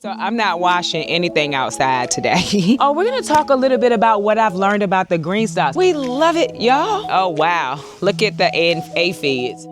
So I'm not washing anything outside today. Oh, we're gonna talk a little bit about what I've learned about the Greenstalks. We love it, y'all. Oh, wow. Look at the aphids.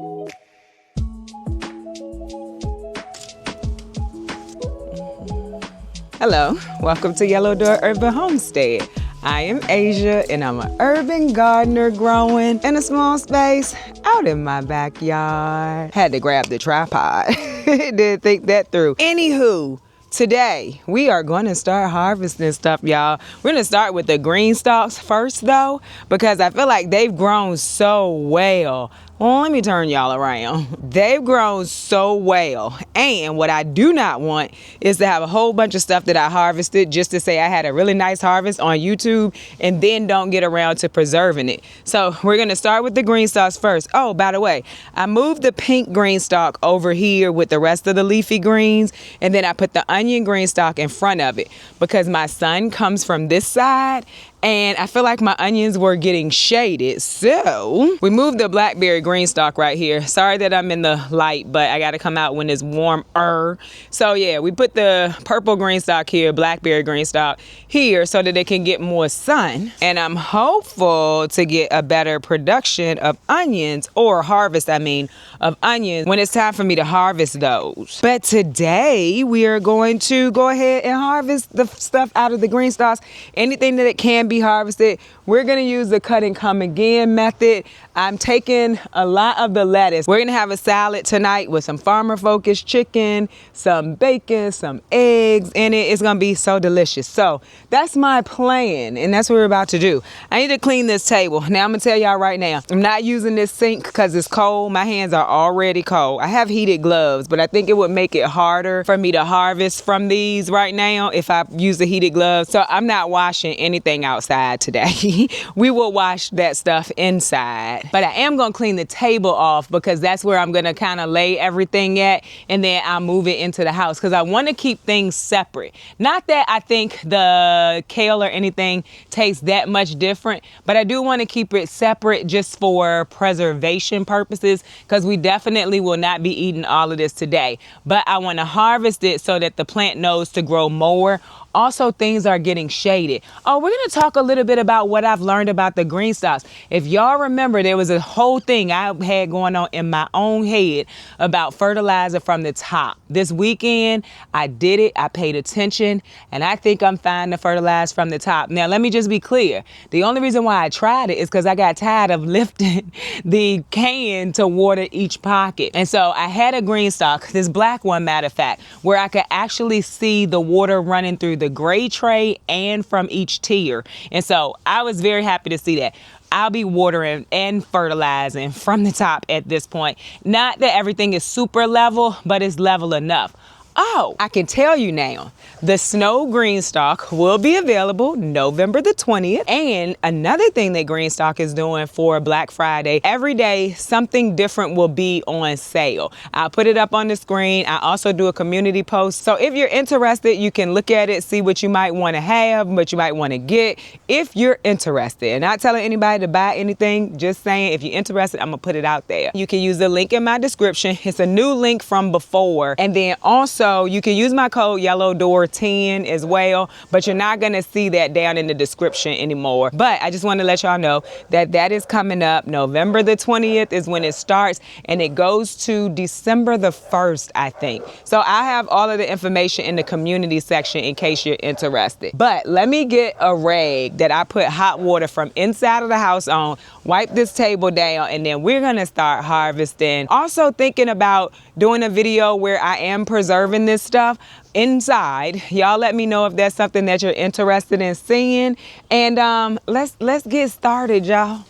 Hello, welcome to Yellow Door Urban Homestead. I am Asia and I'm an urban gardener growing in a small space out in my backyard. Had to grab the tripod. Didn't think that through. Anywho, today we are going to start harvesting stuff, y'all. We're going to start with the Greenstalks first though, because I feel like they've grown so well. Well, let me turn y'all around. They've grown so well. And what I do not want is to have a whole bunch of stuff that I harvested just to say I had a really nice harvest on YouTube and then don't get around to preserving it. So we're gonna start with the Greenstalks first. Oh, by the way, I moved the pink Greenstalk over here with the rest of the leafy greens, and then I put the onion Greenstalk in front of it because my sun comes from this side and I feel like my onions were getting shaded. So we moved the blackberry Greenstalk right here. Sorry that I'm in the light, but I gotta come out when it's warmer. So yeah, we put the purple Greenstalk here, blackberry Greenstalk here so that they can get more sun. And I'm hopeful to get a better production of onions, or harvest, of onions when it's time for me to harvest those. But today we are going to go ahead and harvest the stuff out of the Greenstalks. Anything that it can be harvested, we're gonna use the cut and come again method. I'm taking a lot of the lettuce. We're gonna have a salad tonight with some farmer focused chicken, some bacon, some eggs in it. It's gonna be so delicious. So that's my plan, and that's what we're about to do. I need to clean this table. Now I'm gonna tell y'all right now, I'm not using this sink because it's cold. My hands are already cold. I have heated gloves, but I think it would make it harder for me to harvest from these right now if I use the heated gloves. So I'm not washing anything outside today. We will wash that stuff inside. But I am gonna clean the table off because that's where I'm gonna kind of lay everything at, and then I'll move it into the house because I want to keep things separate. Not that I think the kale or anything tastes that much different, but I do want to keep it separate just for preservation purposes, because we definitely will not be eating all of this today. But I want to harvest it so that the plant knows to grow more. Also, things are getting shaded. Oh, we're gonna talk a little bit about what I've learned about the Greenstalks. If y'all remember, there was a whole thing I had going on in my own head about fertilizer from the top. This weekend, I did it, I paid attention, and I think I'm fine to fertilize from the top. Now, let me just be clear. The only reason why I tried it is because I got tired of lifting the can to water each pocket. And so I had a Greenstalk, this black one, matter of fact, where I could actually see the water running through the gray tray and from each tier. And so I was very happy to see that. I'll be watering and fertilizing from the top at this point. Not that everything is super level, but it's level enough. Oh, I can tell you now, the snow Greenstalk will be available November the 20th. And another thing that Greenstalk is doing for Black Friday, every day something different will be on sale. I'll put it up on the screen. I also do a community post. So if you're interested, you can look at it, see what you might want to have, what you might want to get if you're interested. And not telling anybody to buy anything, just saying if you're interested, I'm gonna put it out there. You can use the link in my description. It's a new link from before. And then also, you can use my code YellowDoor10 as well, but you're not gonna see that down in the description anymore. But I just want to let y'all know that that is coming up. November the 20th is when it starts, and it goes to December the 1st, I think. So I have all of the information in the community section in case you're interested. But let me get a rag that I put hot water from inside of the house on, wipe this table down, and then we're gonna start harvesting. Also thinking about doing a video where I am preserving this stuff inside. Y'all let me know if that's something that you're interested in seeing. And let's get started, y'all.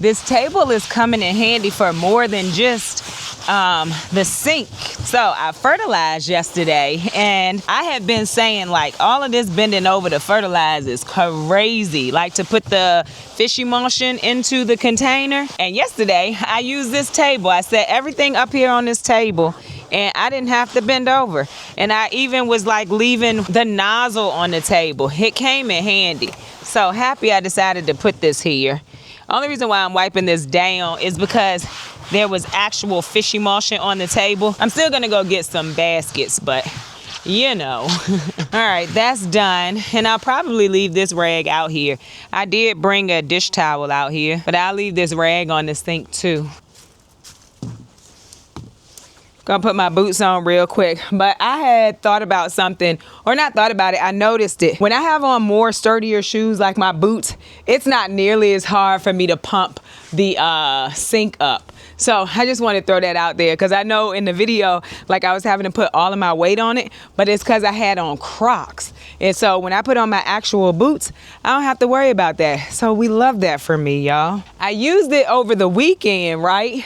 This table is coming in handy for more than just the sink. So I fertilized yesterday, and I had been saying, like, all of this bending over to fertilize is crazy. Like, to put the fish emulsion into the container. And yesterday I used this table. I set everything up here on this table, and I didn't have to bend over. And I even was like leaving the nozzle on the table. It came in handy. So happy I decided to put this here. Only reason why I'm wiping this down is because there was actual fish emulsion on the table. I'm still gonna go get some baskets, but you know. All right, that's done. And I'll probably leave this rag out here. I did bring a dish towel out here, but I'll leave this rag on the sink too. Gonna put my boots on real quick, but I had thought about something, or not thought about it, I noticed it. When I have on more sturdier shoes like my boots, it's not nearly as hard for me to pump the sink up. So I just want to throw that out there because I know in the video, like I was having to put all of my weight on it, but it's because I had on Crocs. And so when I put on my actual boots, I don't have to worry about that. So we love that for me, y'all. I used it over the weekend, right?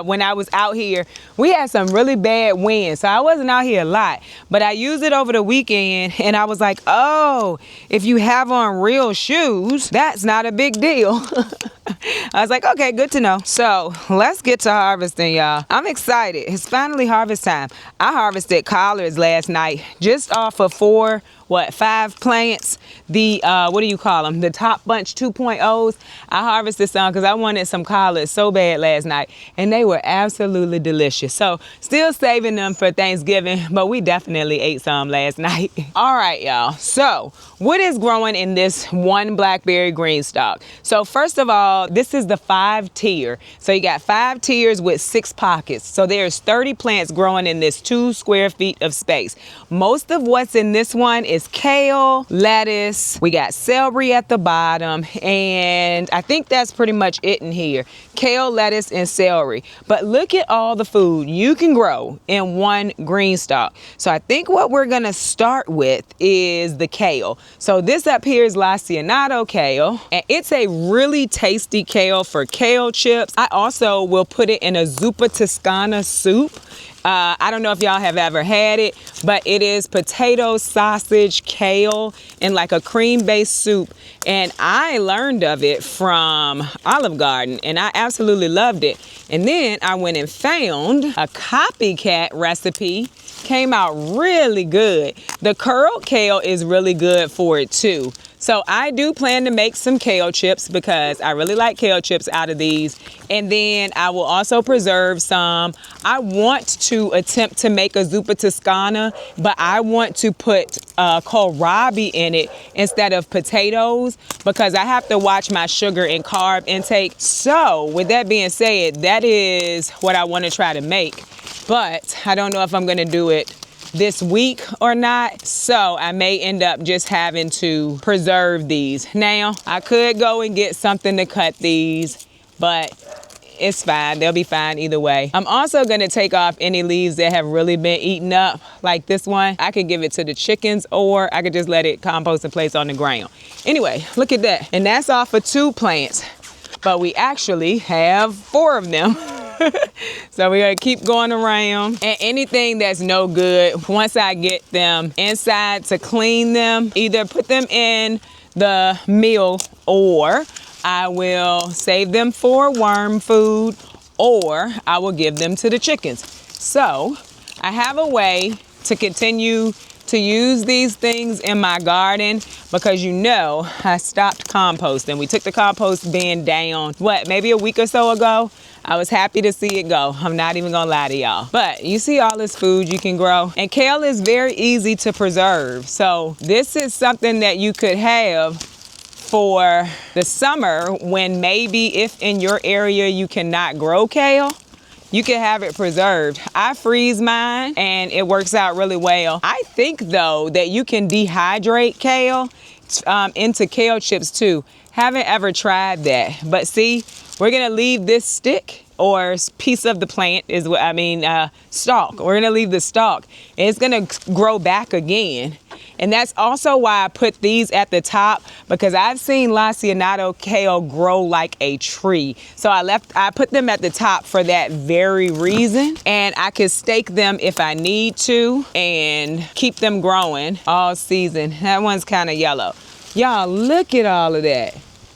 When I was out here, we had some really bad winds. So I wasn't out here a lot, but I used it over the weekend and I was like, oh, if you have on real shoes, that's not a big deal. I was like, okay, good to know. So let's get to harvesting, y'all. I'm excited. It's finally harvest time. I harvested collards last night just off of 5 plants. The, what do you call them? The Top Bunch 2.0s. I harvested some because I wanted some collards so bad last night and they were absolutely delicious. So still saving them for Thanksgiving, but we definitely ate some last night. All right, y'all. So what is growing in this one blackberry Greenstalk? So first of all, this is the 5 tier. So you got 5 tiers with 6 pockets. So there's 30 plants growing in this 2 square feet of space. Most of what's in this one is kale, lettuce, we got celery at the bottom, and I think that's pretty much it in here. Kale, lettuce, and celery. But look at all the food you can grow in one Greenstalk. So I think what we're gonna start with is the kale. So this up here is Lacinato kale, and it's a really tasty kale for kale chips. I also will put it in a zuppa toscana soup. I don't know if y'all have ever had it, but it is potato, sausage, kale, and like a cream-based soup. And I learned of it from Olive Garden, and I absolutely loved it. And then I went and found a copycat recipe. Came out really good. The curled kale is really good for it too. So I do plan to make some kale chips because I really like kale chips out of these. And then I will also preserve some. I want to attempt to make a zuppa toscana, but I want to put kohlrabi in it instead of potatoes because I have to watch my sugar and carb intake. So with that being said, that is what I want to try to make. But I don't know if I'm going to do it this week or not, so I may end up just having to preserve these. Now, I could go and get something to cut these, but it's fine. They'll be fine either way. I'm also going to take off any leaves that have really been eaten up, like this one. I could give it to the chickens, or I could just let it compost in place on the ground. Anyway, look at that. And that's off of 2 plants, but we actually have 4 of them. So we're gonna keep going around, and anything that's no good, once I get them inside to clean them, either put them in the meal or I will save them for worm food, or I will give them to the chickens. So I have a way to continue to use these things in my garden because you know I stopped composting. We took the compost bin down, maybe a week or so ago. I was happy to see it go. I'm not even gonna lie to y'all. But you see all this food you can grow, and kale is very easy to preserve. So this is something that you could have for the summer when maybe if in your area you cannot grow kale, you can have it preserved. I freeze mine and it works out really well. I think though that you can dehydrate kale into kale chips too. Haven't ever tried that, but see, we're gonna leave this stick or piece of the plant is what I mean, stalk. We're gonna leave the stalk and it's gonna grow back again. And that's also why I put these at the top, because I've seen Lacinato kale grow like a tree. So I put them at the top for that very reason. And I can stake them if I need to and keep them growing all season. That one's kind of yellow. Y'all, look at all of that.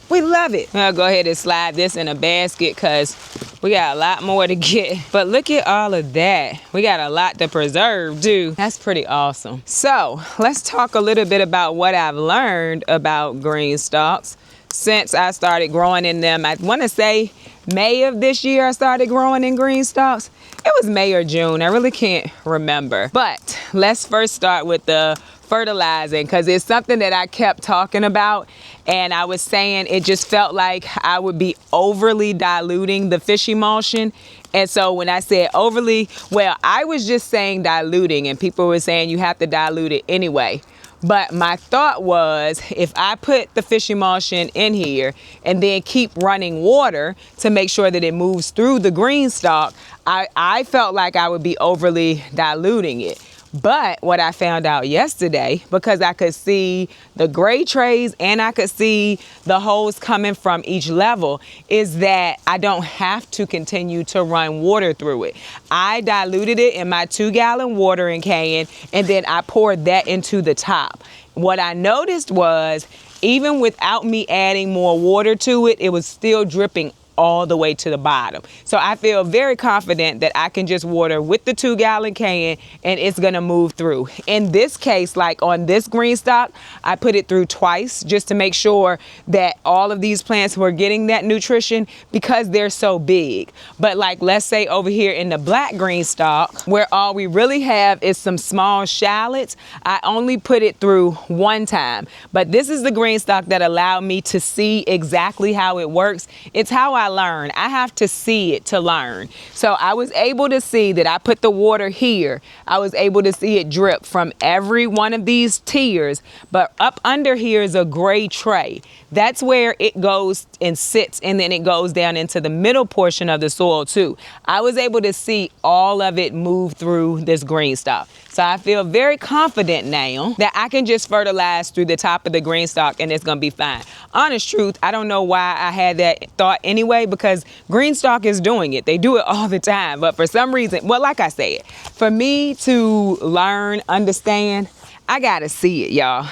We love it. I'll go ahead and slide this in a basket because we got a lot more to get. But look at all of that. We got a lot to preserve too. That's pretty awesome. So let's talk a little bit about what I've learned about Greenstalks. since I started growing in them. I want to say May of this year I started growing in Greenstalks. It was May or June. I really can't remember. But let's first start with the fertilizing, because it's something that I kept talking about, and I was saying it just felt like I would be overly diluting the fish emulsion. And so when I said overly, well, I was just saying diluting, and people were saying you have to dilute it anyway. But my thought was, if I put the fish emulsion in here and then keep running water to make sure that it moves through the Greenstalk, I felt like I would be overly diluting it. But what I found out yesterday, because I could see the gray trays and I could see the holes coming from each level, is that I don't have to continue to run water through it. I diluted it in my 2-gallon watering can, and then I poured that into the top. What I noticed was, even without me adding more water to it, it was still dripping all the way to the bottom. So I feel very confident that I can just water with the 2-gallon can and it's gonna move through. In this case, like on this Greenstalk, I put it through twice just to make sure that all of these plants were getting that nutrition, because they're so big. But like, let's say over here in the black Greenstalk, where all we really have is some small shallots, I only put it through one time. But this is the Greenstalk that allowed me to see exactly how it works. It's how I learn. I have to see it to learn. So I was able to see that I put the water here. I was able to see it drip from every one of these tiers, but up under here is a gray tray. That's where it goes and sits, and then it goes down into the middle portion of the soil too. I was able to see all of it move through this Greenstalk. So I feel very confident now that I can just fertilize through the top of the Greenstalk and it's gonna be fine. Honest truth, I don't know why I had that thought anyway, because Greenstalk is doing it. They do it all the time, but for some reason, well, like I said, for me to learn, understand, I gotta see it, y'all.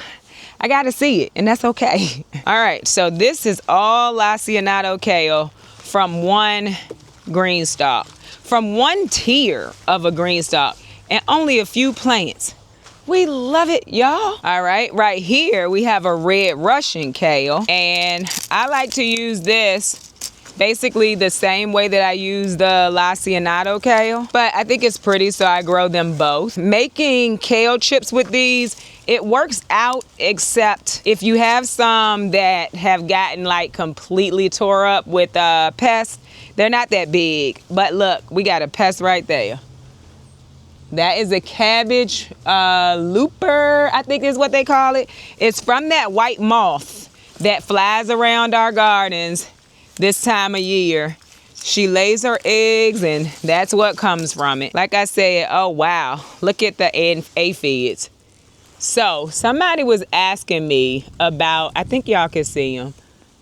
I gotta see it, and that's okay. All right, so this is all Lacinato kale from one Greenstalk, from one tier of a Greenstalk, and only a few plants. We love it, y'all. All right, right here we have a red Russian kale, and I like to use this basically the same way that I use the Lacinato kale, but I think it's pretty, so I grow them both. Making kale chips with these, it works out, except if you have some that have gotten like completely tore up with pests, they're not that big. But look, we got a pest right there. That is a cabbage looper, I think is what they call it. It's from that white moth that flies around our gardens this time of year. She lays her eggs, and that's what comes from it. Like I said, oh wow, look at the aphids. So somebody was asking me about, I think y'all can see them.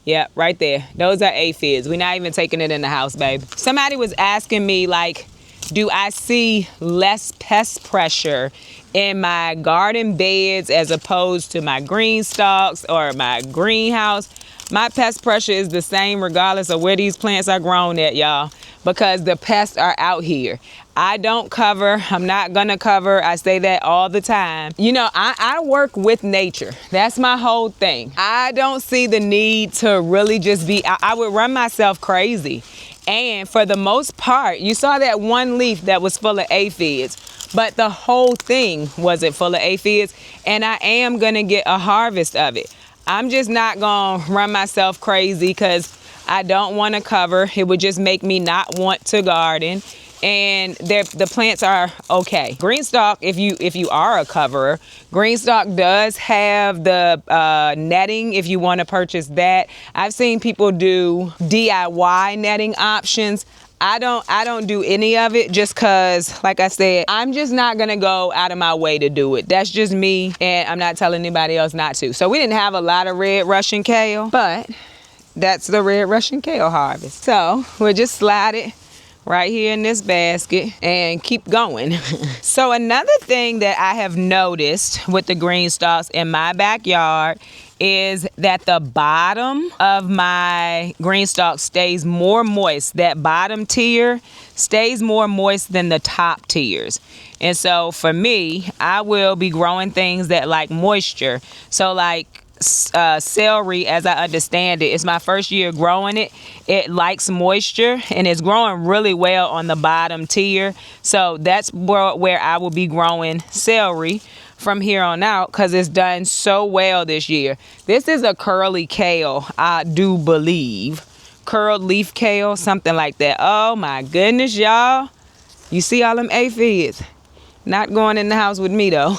Yeah, right there. Those are aphids. We're not even taking it in the house, baby. Somebody was asking me, like, do I see less pest pressure in my garden beds as opposed to my Greenstalks or my greenhouse? My pest pressure is the same regardless of where these plants are grown at, y'all, because the pests are out here. I don't cover. I'm not gonna cover. I say that all the time. You know, I work with nature. That's my whole thing. I don't see the need to really just be, I would run myself crazy. And for the most part, you saw that one leaf that was full of aphids, but the whole thing wasn't full of aphids, and I am gonna get a harvest of it. I'm just not gonna run myself crazy because I don't want to cover. It would just make me not want to garden. And the plants are okay. Greenstalk, if you are a coverer, Greenstalk does have the netting if you want to purchase that. I've seen people do DIY netting options. I don't do any of it just because, like I said, I'm just not gonna go out of my way to do it. That's just me, and I'm not telling anybody else not to. So we didn't have a lot of red Russian kale, but that's the red Russian kale harvest. So we'll just slide it right here in this basket and keep going. So another thing that I have noticed with the Greenstalks in my backyard is that the bottom of my Greenstalk stays more moist. That bottom tier stays more moist than the top tiers. And so for me, I will be growing things that like moisture. So like celery, as I understand it. It's my first year growing it. It likes moisture and it's growing really well on the bottom tier. So that's where I will be growing celery from here on out, because it's done so well this year. This is a curly kale, I do believe. Curled leaf kale, something like that. Oh my goodness, y'all. You see all them aphids? Not going in the house with me though.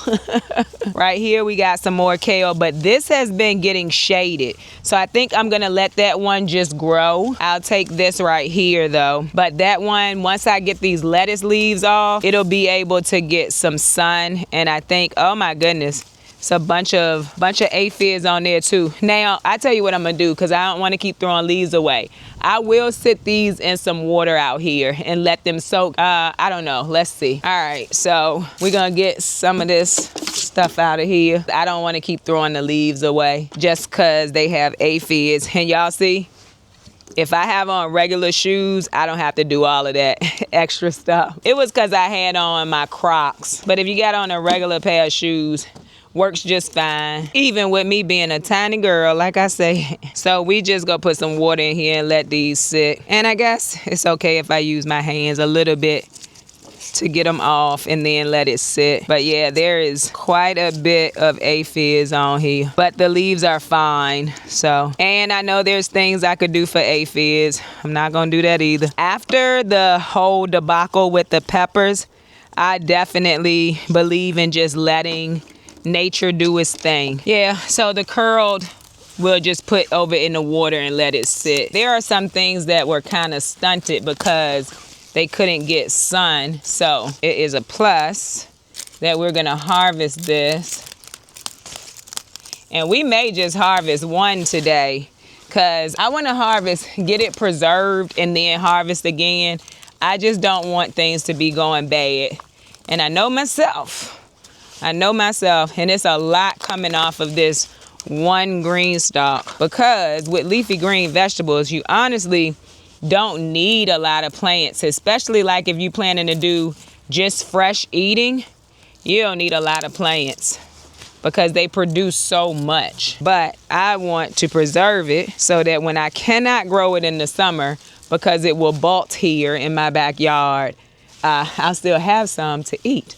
Right here we got some more kale, but this has been getting shaded. So I think I'm gonna let that one just grow. I'll take this right here though. But that one, once I get these lettuce leaves off, it'll be able to get some sun. And I think, oh my goodness, it's a bunch of aphids on there too. Now, I tell you what I'm gonna do, because I don't want to keep throwing leaves away. I will sit these in some water out here and let them soak. I don't know. Let's see. All right, so we're gonna get some of this stuff out of here. I don't want to keep throwing the leaves away just because they have aphids. And y'all see, if I have on regular shoes, I don't have to do all of that extra stuff. It was because I had on my Crocs. But if you got on a regular pair of shoes, works just fine, even with me being a tiny girl, like I say. So we just gonna put some water in here and let these sit. And I guess it's okay if I use my hands a little bit to get them off and then let it sit. But yeah, there is quite a bit of aphids on here, but the leaves are fine. So, and I know there's things I could do for aphids. I'm not gonna do that either. After the whole debacle with the peppers, I definitely believe in just letting nature do its thing. Yeah, so the curled we'll just put over in the water and let it sit. There are some things that were kind of stunted because they couldn't get sun. So it is a plus that we're gonna harvest this. And we may just harvest one today, because I want to harvest, get it preserved, and then harvest again. I just don't want things to be going bad. And I know myself, and it's a lot coming off of this one green stalk, because with leafy green vegetables, you honestly don't need a lot of plants, especially like if you're planning to do just fresh eating. You don't need a lot of plants because they produce so much. But I want to preserve it so that when I cannot grow it in the summer because it will bolt here in my backyard, I'll still have some to eat.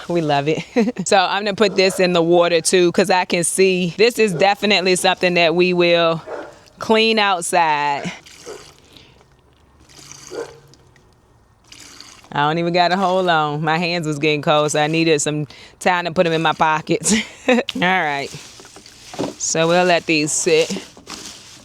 We love it. So I'm gonna put this in the water too, because I can see this is definitely something that we will clean outside. I don't even got to hold on. My hands was getting cold, so I needed some time to put them in my pockets. All right. So we'll let these sit.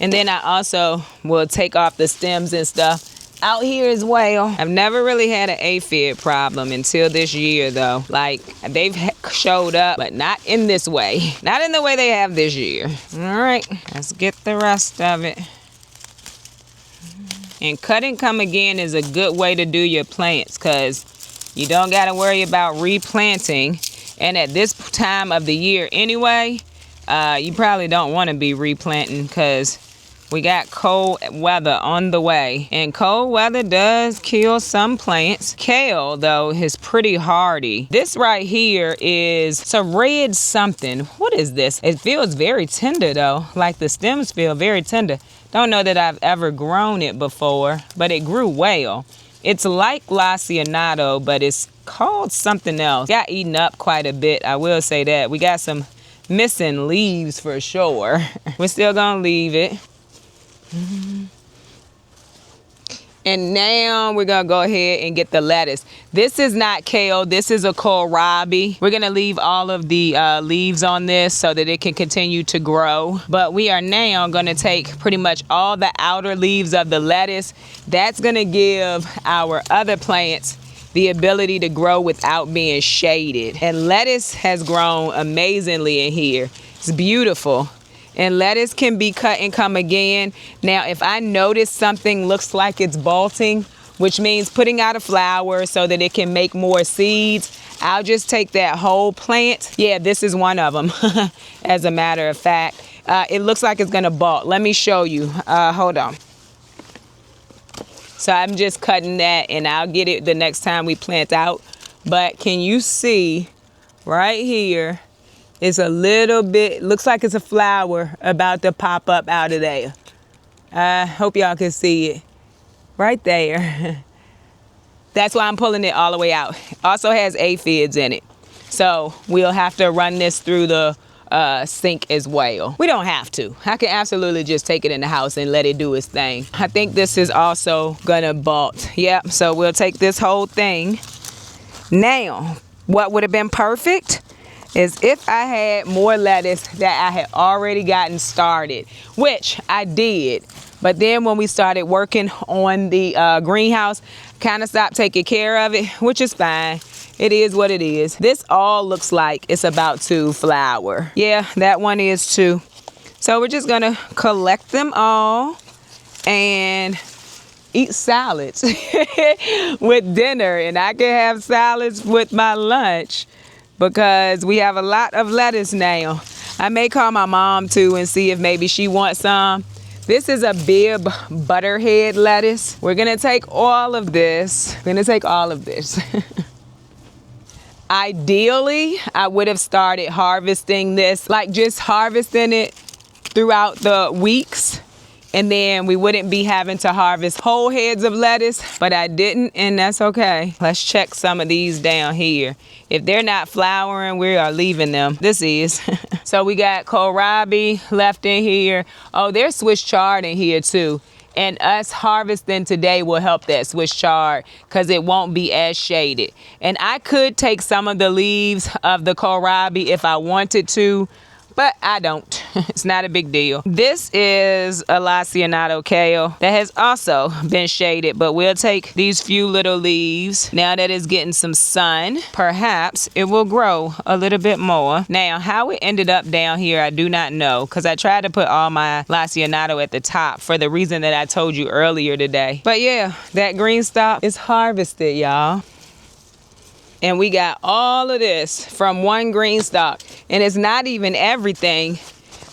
And then I also will take off the stems and stuff out here as well. I've never really had an aphid problem until this year though. Like, they've showed up, but not in this way. Not in the way they have this year. All right, let's get the rest of it. And cut and come again is a good way to do your plants, because you don't got to worry about replanting. And at this time of the year anyway, you probably don't want to be replanting, because we got cold weather on the way, and cold weather does kill some plants. Kale, though, is pretty hardy. This right here is some red something. What is this? It feels very tender, though. Like the stems feel very tender. Don't know that I've ever grown it before, but it grew well. It's like Glacianato, but it's called something else. Got eaten up quite a bit, I will say that. We got some missing leaves for sure. We're still gonna leave it. And now we're gonna go ahead and get the lettuce. This is not kale, this is a kohlrabi. We're gonna leave all of the leaves on this so that it can continue to grow. But we are now gonna take pretty much all the outer leaves of the lettuce. That's gonna give our other plants the ability to grow without being shaded. And lettuce has grown amazingly in here. It's beautiful. And lettuce can be cut and come again. Now, if I notice something looks like it's bolting, which means putting out a flower so that it can make more seeds, I'll just take that whole plant. Yeah, this is one of them, as a matter of fact. It looks like it's gonna bolt. Let me show you. Hold on. So I'm just cutting that, and I'll get it the next time we plant out. But can you see right here? It's a little bit, looks like it's a flower about to pop up out of there. I hope y'all can see it right there. That's why I'm pulling it all the way out. Also has aphids in it. So we'll have to run this through the sink as well. We don't have to. I can absolutely just take it in the house and let it do its thing. I think this is also gonna bolt. Yep, so we'll take this whole thing. Now, what would have been perfect is if I had more lettuce that I had already gotten started, which I did. But then when we started working on the greenhouse, kind of stopped taking care of it, which is fine. It is what it is. This all looks like it's about to flower. Yeah, that one is too. So we're just gonna collect them all and eat salads with dinner. And I can have salads with my lunch because we have a lot of lettuce now. I may call my mom too and see if maybe she wants some. This is a bib butterhead lettuce. We're gonna take all of this. Ideally, I would have started harvesting this, like just harvesting it throughout the weeks. And then we wouldn't be having to harvest whole heads of lettuce, but I didn't, and that's okay. Let's check some of these down here. If they're not flowering, we are leaving them. This is. So we got kohlrabi left in here. Oh, there's Swiss chard in here too. And us harvesting today will help that Swiss chard because it won't be as shaded. And I could take some of the leaves of the kohlrabi if I wanted to, but I don't. It's not a big deal. This is a lacinato kale that has also been shaded, but we'll take these few little leaves. Now that it's getting some sun, perhaps it will grow a little bit more. Now, how it ended up down here, I do not know, because I tried to put all my lacinato at the top for the reason that I told you earlier today. But yeah, that Greenstalk is harvested, y'all. And we got all of this from one Greenstalk. And it's not even everything,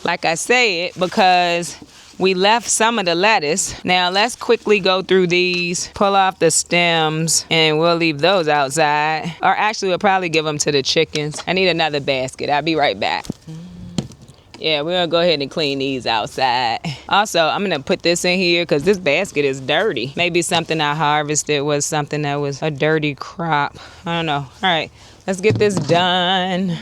like I said, because we left some of the lettuce. Now let's quickly go through these, pull off the stems, and we'll leave those outside. Or actually, we'll probably give them to the chickens. I need another basket. I'll be right back. Yeah, we're gonna go ahead and clean these outside. Also, I'm gonna put this in here because this basket is dirty. Maybe something I harvested was something that was a dirty crop. I don't know. All right, let's get this done.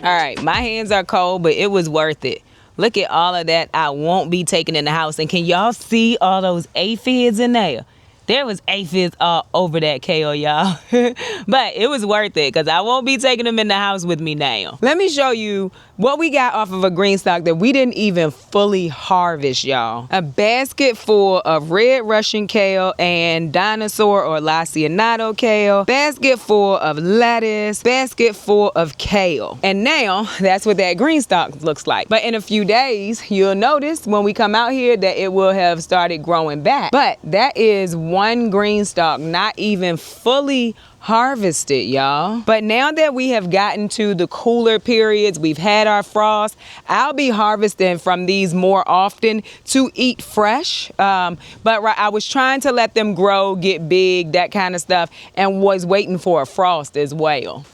All right, my hands are cold, but it was worth it. Look at all of that I won't be taking in the house. And can y'all see all those aphids in there? There was aphids all over that kale, y'all. But it was worth it because I won't be taking them in the house with me now. Let me show you what we got off of a Greenstalk that we didn't even fully harvest, y'all. A basket full of red Russian kale and dinosaur or lacinato kale. Basket full of lettuce. Basket full of kale. And now that's what that Greenstalk looks like. But in a few days, you'll notice when we come out here that it will have started growing back. But that is one Greenstalk, not even fully harvested, y'all. But now that we have gotten to the cooler periods, we've had our frost, I'll be harvesting from these more often to eat fresh. But I was trying to let them grow, get big, that kind of stuff, and was waiting for a frost as well.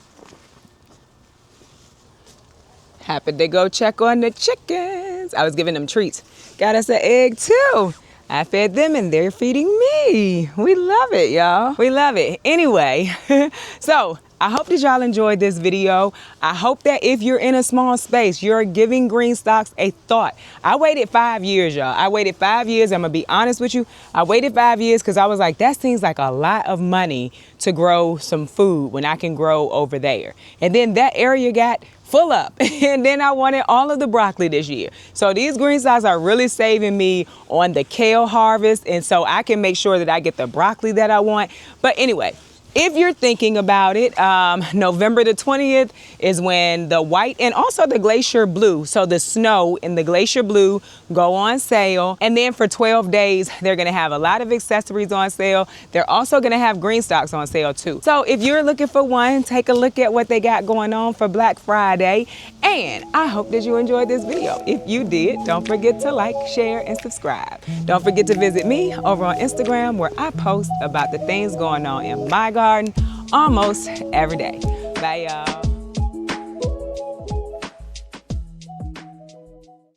Happened to go check on the chickens. I was giving them treats. Got us an egg too. I fed them and they're feeding me. We love it, y'all. We love it. Anyway, so I hope that y'all enjoyed this video. I hope that if you're in a small space, you're giving Greenstalks a thought. I waited 5 years, y'all. I waited 5 years. I'm gonna be honest with you. I waited 5 years because I was like, that seems like a lot of money to grow some food when I can grow over there. And then that area got full up. And then I wanted all of the broccoli this year. So these Greenstalks are really saving me on the kale harvest. And so I can make sure that I get the broccoli that I want. But anyway, If you're thinking about it, November the 20th is when the white and also the glacier blue, so the snow and the glacier blue go on sale. And then for 12 days, they're gonna have a lot of accessories on sale. They're also gonna have Greenstalks on sale too. So if you're looking for one, take a look at what they got going on for Black Friday. And I hope that you enjoyed this video. If you did, don't forget to like, share, and subscribe. Don't forget to visit me over on Instagram, where I post about the things going on in my garden almost every day. Bye, y'all.